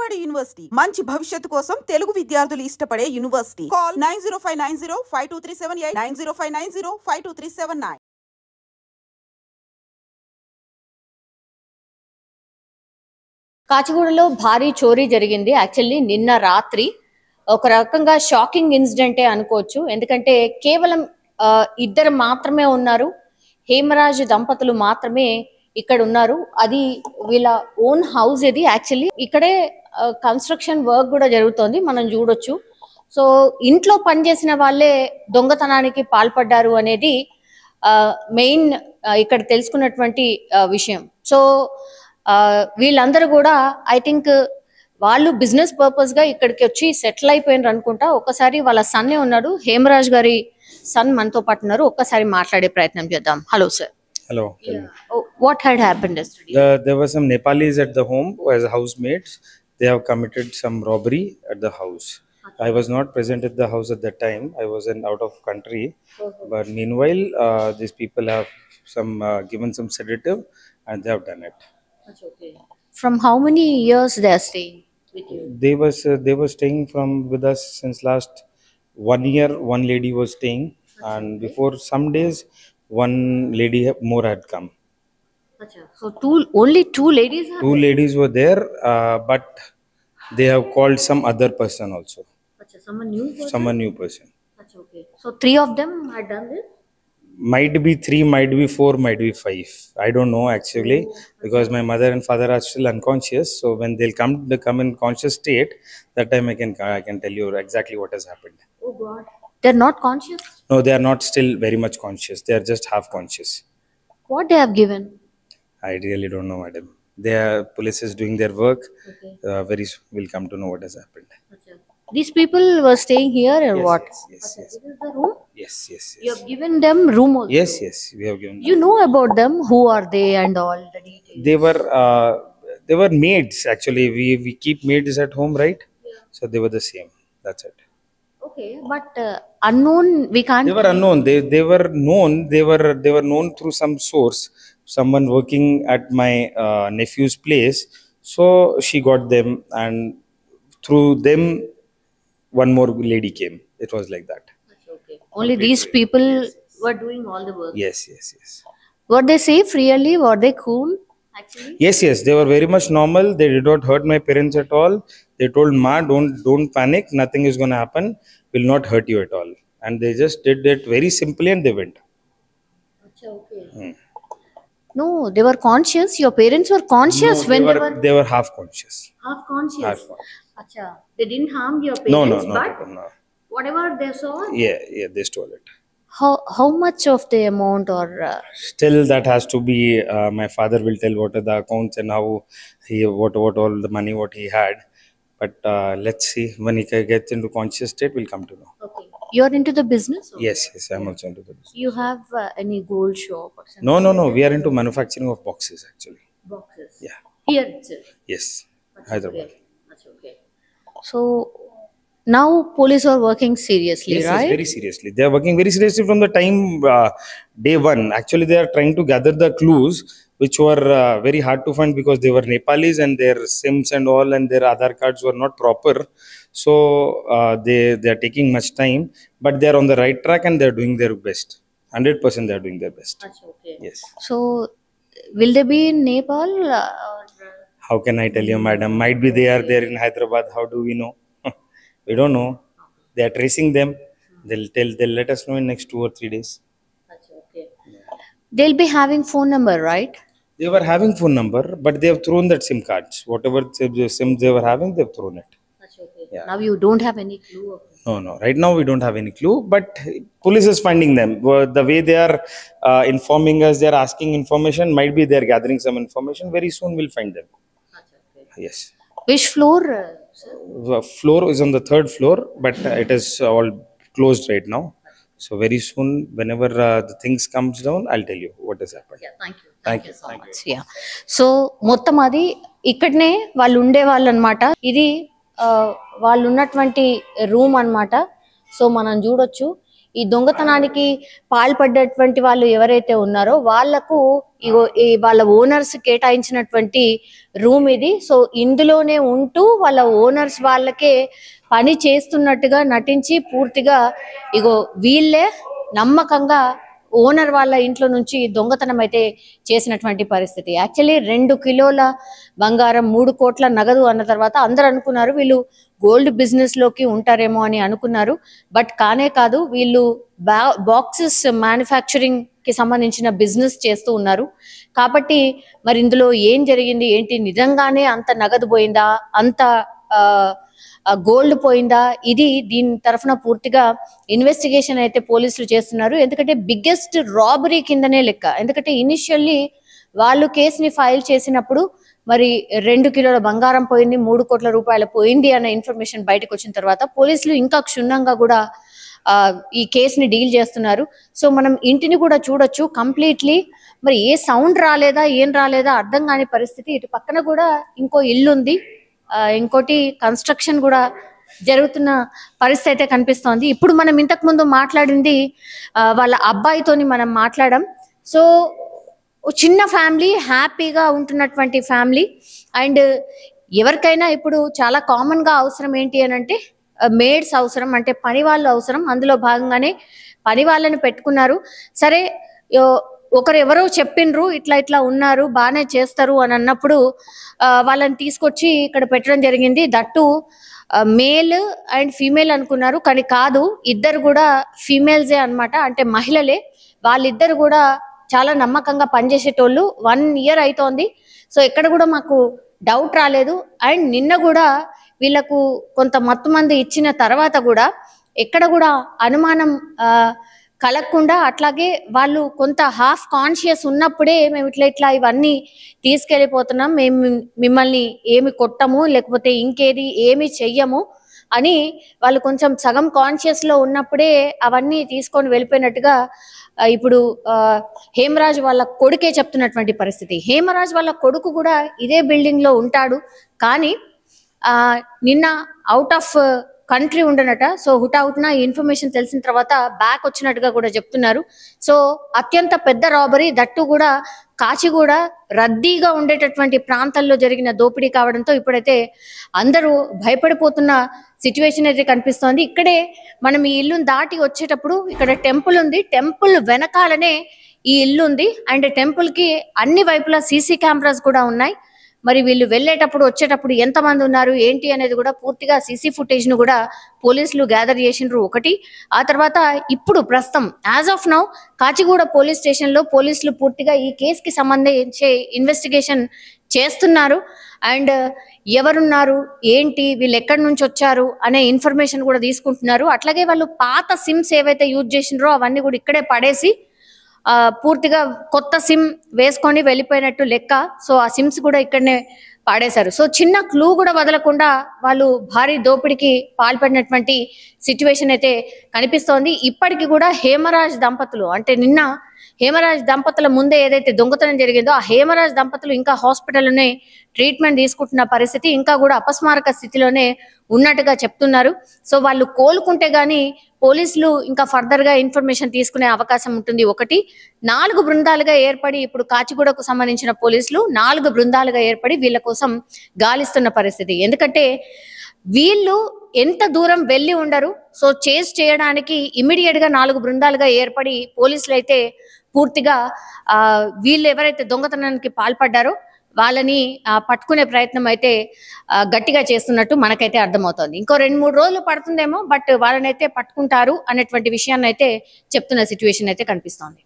Vijayawada university మంచి భవిష్యత్తు కోసం తెలుగు విద్యార్థులు ఇష్టపడే యూనివర్సిటీ. కాల్ 9059052378 9059052379. కాచిగూడలో భారీ చోరీ జరిగింది. యాక్చువల్లీ నిన్న రాత్రి ఒక రకంగా షాకింగ్ ఇన్సిడెంటే అనుకోవచ్చు. ఎందుకంటే కేవలం ఇద్దరు మాత్రమే ఉన్నారు, హేమరాజ్ దంపతులు మాత్రమే ఇక్కడ ఉన్నారు. అది వీళ్ళ ఓన్ హౌస్. ఇది యాక్చువల్లీ ఇక్కడే కన్స్ట్రక్షన్ వర్క్ కూడా జరుగుతోంది, మనం చూడొచ్చు. సో ఇంట్లో పనిచేసిన వాళ్ళే దొంగతనానికి పాల్పడ్డారు అనేది మెయిన్ ఇక్కడ తెలుసుకున్నటువంటి విషయం. సో వీళ్ళందరూ కూడా ఐ థింక్ వాళ్ళు బిజినెస్ పర్పస్ గా ఇక్కడికి వచ్చి సెటిల్ అయిపోయినారు అనుకుంటా. ఒక్కసారి వాళ్ళ సన్నే ఉన్నాడు, హేమరాజ్ గారి సన్ మనతో పాటు ఉన్నారు. ఒక్కసారి మాట్లాడే ప్రయత్నం చేద్దాం. Hello sir. Hello. What had happened yesterday? There were some Nepalis at the home as housemates. They have committed some robbery at the house. I was not present at the house at that time. I was out of country. But meanwhile, these people have given some sedative and they have done it. Okay. From how many years they are staying with you? They were staying with us since last 1 year. One lady was staying, and before some days, one lady more had come. So only two ladies are Two there? ladies were there, but they have called some other person also. Someone new person? Someone new person. Okay. So three of them had done this? Might be 3, might be 4, might be 5. I don't know actually, because my mother and father are still unconscious. So when they come in conscious state, that time I can tell you exactly what has happened. Oh God. They're not conscious? No, they are not still very much conscious. They are just half conscious. What they have given? I really don't know, madam. Police is doing their work. Okay. Very soon we'll come to know what has happened. These people were staying here or what? Yes. This is the room? Yes. You have given them room also? Yes. We have given. You know about them? Who are they and all the details? They were maids actually. We keep maids at home, right? Yeah. So they were the same. That's it. Okay, but unknown we can't. They were unknown. They were known. They were known through some source. Someone working at my nephew's place. So she got them, and through them, one more lady came. It was like that. Okay. Only these people were doing all the work. Yes. Were they safe really? Were they cool actually? Yes. They were very much normal. They did not hurt my parents at all. They told Ma, don't panic. Nothing is going to happen. Will not hurt you at all. And they just did it very simply and they went. Okay. No, they were conscious. Your parents were conscious No, when they were half conscious. half conscious. Half conscious. Acha. They didn't harm your parents, No, but no. whatever they saw. Yeah, they stole it. How much of the amount or Still, that has to be. My father will tell what are the accounts and how what all the money what he had. But let's see, when he gets into conscious state, we'll come to know. okay. You're into the business? Or? Yes, I'm also into the business. You have any gold shop or something? No. We are into manufacturing of boxes actually. Boxes. Yeah. Here itself. Yes. Hyderabad. That's okay. So now police are working seriously, Yes, right? very seriously. They are working very seriously from the time day one. Actually, they are trying to gather the clues, which were very hard to find because they were Nepalis and their SIMs and all and their Aadhaar cards were not proper. So they are taking much time, but they are on the right track and they are doing their best. 100% they are doing their best. That's okay. Yes. So will they be in Nepal? How can I tell you, madam? Might be they are there in Hyderabad. How do we know? We don't know. They are tracing them. They'll let us know in next 2 or 3 days. That's okay. They'll be having phone number, right? They were having phone number, but they have thrown that SIM cards. Whatever SIM they were having, they've thrown it. That's okay. Yeah. Now you don't have any clue of it. No. Right now we don't have any clue, but police is finding them. The way they are informing us, they are asking information. Might be they are gathering some information. Very soon we'll find them. That's okay. Yes. Which floor, sir? The floor is on the 3rd floor, but it is all closed right now. So very soon, whenever the things comes down, I'll tell you what has happened. Yeah, thank you. Thank you. So much. Yeah. So మొత్తం అది ఇక్కడనే వాళ్ళు ఉండేవాళ్ళు అనమాట. ఇది వాళ్ళు ఉన్నటువంటి room అన్నమాట. సో మనం చూడొచ్చు ఈ దొంగతనానికి పాల్పడ్డటువంటి వాళ్ళు ఎవరైతే ఉన్నారో వాళ్లకు వాళ్ళ ఓనర్స్ కేటాయించినటువంటి రూమ్ ఇది. సో ఇందులోనే ఉంటూ వాళ్ళ ఓనర్స్ వాళ్ళకే పని చేస్తున్నట్టుగా నటించి పూర్తిగా వీళ్ళే నమ్మకంగా ఓనర్ వాళ్ళ ఇంట్లో నుంచి దొంగతనం అయితే చేసినటువంటి పరిస్థితి. యాక్చువల్లీ 2 కిలోల బంగారం 3 కోట్ల నగదు అన్న తర్వాత అందరూ అనుకున్నారు వీళ్ళు గోల్డ్ బిజినెస్ లోకి ఉంటారేమో అని అనుకున్నారు. బట్ కానే కాదు, వీళ్ళు బాక్సెస్ మ్యానుఫ్యాక్చరింగ్ కి సంబంధించిన బిజినెస్ చేస్తూ ఉన్నారు. కాబట్టి మరి ఇందులో ఏం జరిగింది ఏంటి, నిజంగానే అంత నగదు పోయిందా, అంత గోల్డ్ పోయిందా, దీని తరఫున పూర్తిగా ఇన్వెస్టిగేషన్ అయితే పోలీసులు చేస్తున్నారు. ఎందుకంటే బిగ్గెస్ట్ రాబరీ కిందనే లెక్క. ఎందుకంటే ఇనిషియల్లీ వాళ్ళు కేసుని ఫైల్ చేసినప్పుడు మరి 2 కిలోల బంగారం పోయింది, 3 కోట్ల రూపాయలు పోయింది అన్న ఇన్ఫర్మేషన్ బయటకు వచ్చిన తర్వాత పోలీసులు ఇంకా క్షుణ్ణంగా కూడా ఈ కేసుని డీల్ చేస్తున్నారు. సో మనం ఇంటిని కూడా చూడొచ్చు కంప్లీట్లీ. మరి ఏ సౌండ్ రాలేదా ఏం రాలేదా అర్థం కాని పరిస్థితి. ఇటు పక్కన కూడా ఇంకో ఇల్లు ఉంది, ఇంకోటి కన్స్ట్రక్షన్ కూడా జరుగుతున్న పరిస్థితి అయితే కనిపిస్తోంది. ఇప్పుడు మనం ఇంతకు ముందు మాట్లాడింది వాళ్ళ అబ్బాయితోని మనం మాట్లాడాం. సో చిన్న ఫ్యామిలీ, హ్యాపీగా ఉంటున్నటువంటి ఫ్యామిలీ. అండ్ ఎవరికైనా ఇప్పుడు చాలా కామన్ గా అవసరం ఏంటి అని అంటే మేడ్స్ అవసరం, అంటే పని వాళ్ళు అవసరం. అందులో భాగంగానే పని వాళ్ళని పెట్టుకున్నారు. సరే ఒకరు ఎవరో చెప్పిండ్రు ఇట్లా ఇట్లా ఉన్నారు బాగానే చేస్తారు అని అన్నప్పుడు వాళ్ళని తీసుకొచ్చి ఇక్కడ పెట్టడం జరిగింది. దట్టు మేల్ అండ్ ఫీమేల్ అనుకున్నారు, కానీ కాదు, ఇద్దరు కూడా ఫీమేల్సే అన్నమాట, అంటే మహిళలే. వాళ్ళిద్దరు కూడా చాలా నమ్మకంగా పనిచేసేటోళ్ళు. 1 ఇయర్ అవుతోంది. సో ఎక్కడ కూడా మాకు డౌట్ రాలేదు. అండ్ నిన్న కూడా వీళ్ళకు కొంత మత్తు మందు ఇచ్చిన తర్వాత కూడా ఎక్కడ కూడా అనుమానం కలగకుండా, అట్లాగే వాళ్ళు కొంత హాఫ్ కాన్షియస్ ఉన్నప్పుడే మేము ఇట్లా ఇవన్నీ తీసుకెళ్ళిపోతున్నాం, మేము మిమ్మల్ని ఏమి కొట్టము లేకపోతే ఇంకేది ఏమి చెయ్యము అని వాళ్ళు కొంచెం సగం కాన్షియస్ లో ఉన్నప్పుడే అవన్నీ తీసుకొని వెళ్ళిపోయినట్టుగా ఇప్పుడు హేమరాజ్ వాళ్ళ కొడుకే చెప్తున్నటువంటి పరిస్థితి. హేమరాజ్ వాళ్ళ కొడుకు కూడా ఇదే బిల్డింగ్ లో ఉంటాడు, కానీ నిన్న అవుట్ ఆఫ్ కంట్రీ ఉండనట. సో హుటాహుటిన ఈ ఇన్ఫర్మేషన్ తెలిసిన తర్వాత బ్యాక్ వచ్చినట్టుగా కూడా చెప్తున్నారు. సో అత్యంత పెద్ద రాబరీ, దట్టు కూడా కాచిగూడ రద్దీగా ఉండేటటువంటి ప్రాంతాల్లో జరిగిన దోపిడీ కావడంతో ఇప్పుడైతే అందరూ భయపడిపోతున్న సిచ్యువేషన్ అయితే కనిపిస్తోంది. ఇక్కడే మనం ఈ ఇల్లుని దాటి వచ్చేటప్పుడు ఇక్కడ టెంపుల్ ఉంది, టెంపుల్ వెనకాలనే ఈ ఇల్లు ఉంది. అండ్ టెంపుల్ కి అన్ని వైపులా సీసీ కెమెరాస్ కూడా ఉన్నాయి. మరి వీళ్ళు వెళ్ళేటప్పుడు వచ్చేటప్పుడు ఎంతమంది ఉన్నారు ఏంటి అనేది కూడా పూర్తిగా సీసీ ఫుటేజ్ ను కూడా పోలీసులు గ్యాదర్ చేసిండ్రు ఒకటి. ఆ తర్వాత ఇప్పుడు ప్రస్తుతం as of now Kacheguda police station లో పోలీసులు పూర్తిగా ఈ కేసుకి సంబంధించి ఇన్వెస్టిగేషన్ చేస్తున్నారు. అండ్ ఎవరున్నారు ఏంటి, వీళ్ళు ఎక్కడి నుంచి వచ్చారు అనే ఇన్ఫర్మేషన్ కూడా తీసుకుంటున్నారు. అట్లాగే వాళ్ళు పాత సిమ్స్ ఏవైతే యూజ్ చేసిండ్రో అవన్నీ కూడా ఇక్కడే పడేసి పూర్తిగా కొత్త సిమ్ వేసుకొని వెళ్ళిపోయినట్టు లెక్క. సో ఆ సిమ్స్ కూడా ఇక్కడనే పాడేశారు. సో చిన్న క్లూ కూడా వదలకుండా వాళ్ళు భారీ దోపిడీకి పాల్పడినటువంటి సిచ్యువేషన్ అయితే కనిపిస్తోంది. ఇప్పటికి కూడా హేమరాజ్ దంపతులు, అంటే నిన్న హేమరాజ్ దంపతుల ముందే ఏదైతే దొంగతనం జరిగిందో ఆ హేమరాజ్ దంపతులు ఇంకా హాస్పిటల్లోనే ట్రీట్మెంట్ తీసుకుంటున్న పరిస్థితి, ఇంకా కూడా అపస్మారక స్థితిలోనే ఉన్నట్టుగా చెప్తున్నారు. సో వాళ్ళు కోలుకుంటే గానీ పోలీసులు ఇంకా ఫర్దర్ గా ఇన్ఫర్మేషన్ తీసుకునే అవకాశం ఉంటుంది. ఒకటి 4 బృందాలుగా ఏర్పడి ఇప్పుడు కాచిగూడకు సంబంధించిన పోలీసులు 4 బృందాలుగా ఏర్పడి వీళ్ళ కోసం గాలిస్తున్న పరిస్థితి. ఎందుకంటే వీళ్ళు ఎంత దూరం వెళ్ళి ఉండరు. సో చేజ్ చేయడానికి ఇమీడియట్ గా 4 బృందాలుగా ఏర్పడి పోలీసులు అయితే పూర్తిగా వీళ్ళు ఎవరైతే దొంగతనానికి పాల్పడ్డారో వాళ్ళని పట్టుకునే ప్రయత్నం అయితే గట్టిగా చేస్తున్నట్టు మనకైతే అర్థమవుతోంది. ఇంకో 2-3 రోజులు పడుతుందేమో, బట్ వాళ్ళనైతే పట్టుకుంటారు అనేటువంటి విషయాన్ని అయితే చెప్తున్న సిచ్యువేషన్ అయితే కనిపిస్తోంది.